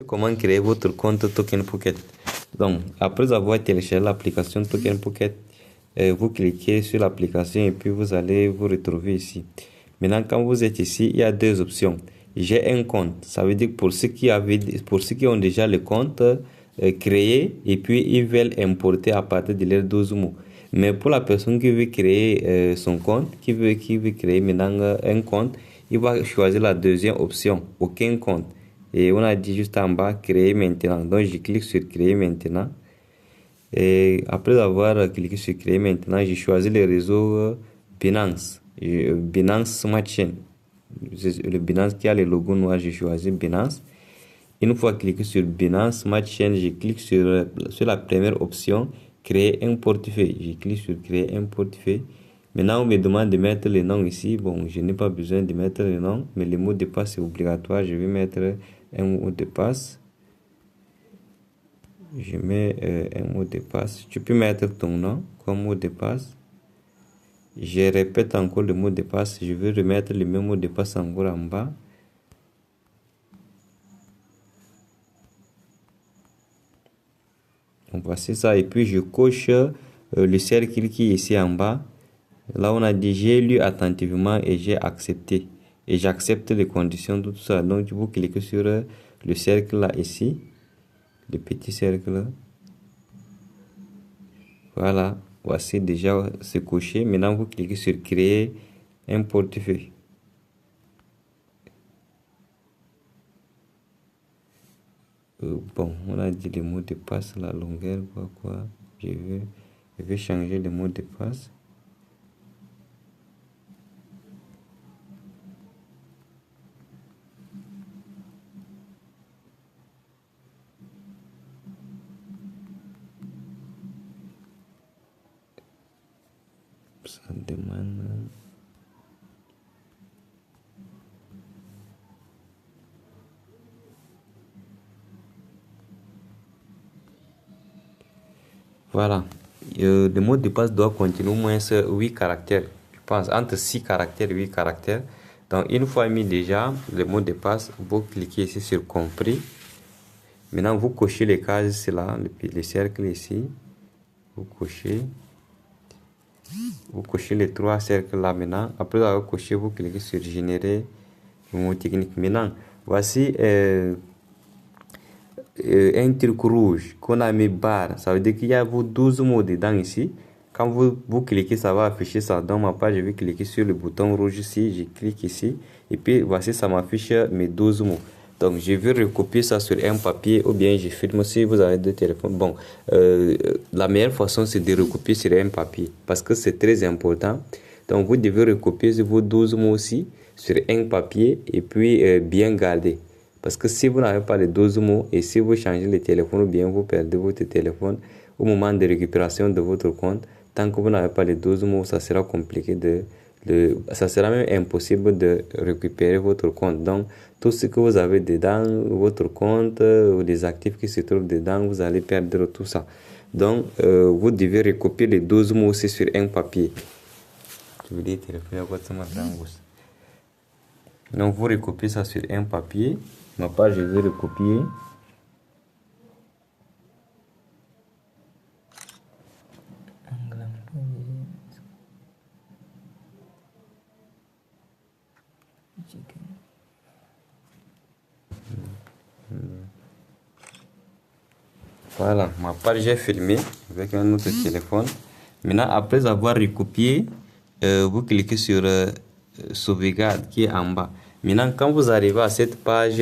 comment créer votre compte Token Pocket. Donc, après avoir téléchargé l'application Token Pocket, vous cliquez sur l'application et puis vous allez vous retrouver ici. Maintenant, quand vous êtes ici, il y a deux options. J'ai un compte. Ça veut dire que pour ceux qui ont déjà le compte créé et puis ils veulent importer à partir de leur 12 mots. Mais pour la personne qui veut créer son compte, qui veut créer maintenant un compte, il va choisir la deuxième option, aucun compte. Et on a dit juste en bas, créer maintenant. Donc je clique sur créer maintenant. Et après avoir cliqué sur créer maintenant, j'ai choisi le réseau Binance. Binance Smart Chain. Le Binance qui a le logo noir, j'ai choisi Binance. Une fois cliqué sur Binance Smart Chain, je clique sur la première option, créer un portefeuille. Je clique sur créer un portefeuille. Maintenant, on me demande de mettre le nom ici. Bon, je n'ai pas besoin de mettre le nom, mais le mot de passe est obligatoire. Je vais mettre un mot de passe. Je mets un mot de passe. Tu peux mettre ton nom comme mot de passe. Je répète encore le mot de passe. Je vais remettre le même mot de passe encore en bas. Donc voici ça. Et puis je coche le cercle qui est ici en bas. Là, on a dit j'ai lu attentivement et j'ai accepté. Et j'accepte les conditions de tout ça. Donc, vous cliquez sur le cercle là ici. Le petit cercle là. Voilà. Voici déjà c'est coché. Maintenant, vous cliquez sur créer un portefeuille. Bon, on a dit le mot de passe, la longueur, quoi. Je vais changer le mot de passe. Ça demande. Voilà. Le mot de passe doit contenir au moins 8 caractères. Je pense entre 6 caractères et 8 caractères. Donc, une fois mis déjà le mot de passe, vous cliquez ici sur compris. Maintenant, vous cochez les cases ici, là, le cercle ici. Vous cochez les 3 cercles là maintenant. Après avoir coché, vous cliquez sur générer le mot technique. Maintenant, voici un truc rouge qu'on a mis barre. Ça veut dire qu'il y a 12 mots dedans ici. Quand vous cliquez, ça va afficher ça. Dans ma page, je vais cliquer sur le bouton rouge ici. Je clique ici. Et puis, voici, ça m'affiche mes 12 mots. Donc, je vais recopier ça sur un papier ou bien je filme si vous avez deux téléphones. Bon, la meilleure façon, c'est de recopier sur un papier parce que c'est très important. Donc, vous devez recopier vos 12 mots aussi sur un papier et puis bien garder. Parce que si vous n'avez pas les 12 mots et si vous changez le téléphone ou bien vous perdez votre téléphone au moment de récupération de votre compte, tant que vous n'avez pas les 12 mots, ça sera compliqué ça sera même impossible de récupérer votre compte. Donc, tout ce que vous avez dedans, votre compte ou les actifs qui se trouvent dedans, vous allez perdre tout ça. Donc, vous devez recopier les 12 mots aussi sur un papier. Donc, vous recopiez ça sur un papier. Ma page, je vais recopier. Voilà, ma page j'ai filmé avec un autre téléphone. Maintenant, après avoir recopié, vous cliquez sur sauvegarde qui est en bas. Maintenant, quand vous arrivez à cette page,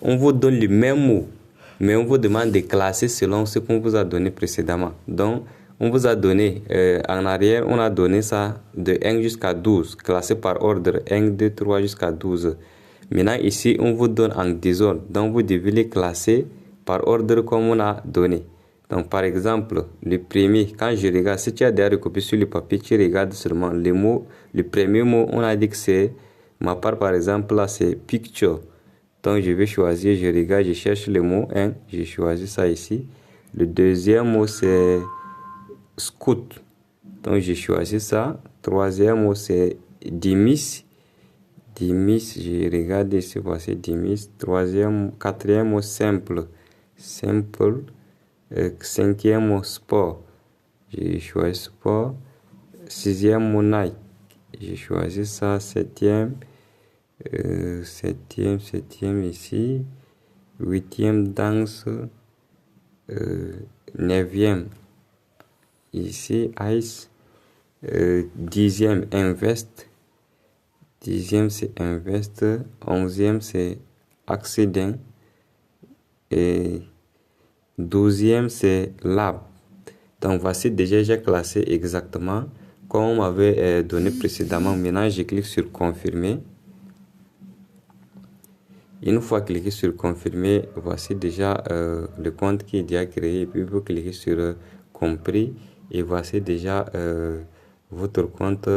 on vous donne le même mot, mais on vous demande de classer selon ce qu'on vous a donné précédemment. Donc, on vous a donné, en arrière, on a donné ça de 1 jusqu'à 12, classé par ordre 1, 2, 3 jusqu'à 12. Maintenant, ici, on vous donne en désordre. Donc, vous devez les classer par ordre comme on a donné. Donc, par exemple, le premier, quand je regarde, si tu as déjà recopié sur le papier, tu regardes seulement les mots. Le premier mot, on a dit que c'est, ma part par exemple, là, c'est picture. Donc, je vais choisir, je regarde, je cherche le mot 1, j'ai choisi ça ici. Le deuxième mot, c'est scout. Donc, j'ai choisi ça. Troisième mot, c'est dimis. Dimis, je regarde ici, voici Dimis. Quatrième mot, simple. Simple. Cinquième mot, sport. J'ai choisi sport. Sixième mot, Nike. J'ai choisi ça. Septième ici. Huitième, danse. Neuvième, ici, ice. Dixième, invest. Dixième, c'est invest. Onzième, c'est accident. Et douzième, c'est lab. Donc, voici déjà, j'ai classé exactement comme on m'avait donné précédemment. Maintenant, je clique sur confirmer. Une fois cliqué sur confirmer, voici déjà le compte qui est déjà créé. Et puis, vous cliquez sur compris. Et voici déjà votre compte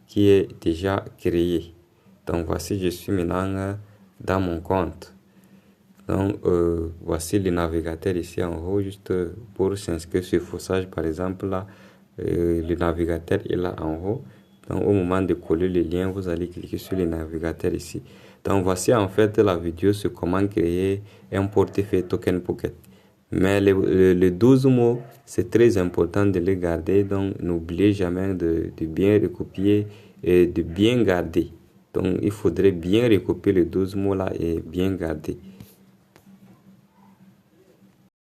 qui est déjà créé. Donc, voici, je suis maintenant dans mon compte. Donc, voici le navigateur ici en haut, juste pour s'inscrire sur Fossage, par exemple, là, le navigateur est là en haut. Donc, au moment de coller le lien, vous allez cliquer sur le navigateur ici. Donc, voici en fait la vidéo sur comment créer un portefeuille Token Pocket. Mais les 12 mots, c'est très important de les garder. Donc, n'oubliez jamais de bien recopier et de bien garder. Donc, il faudrait bien recopier les 12 mots là et bien garder.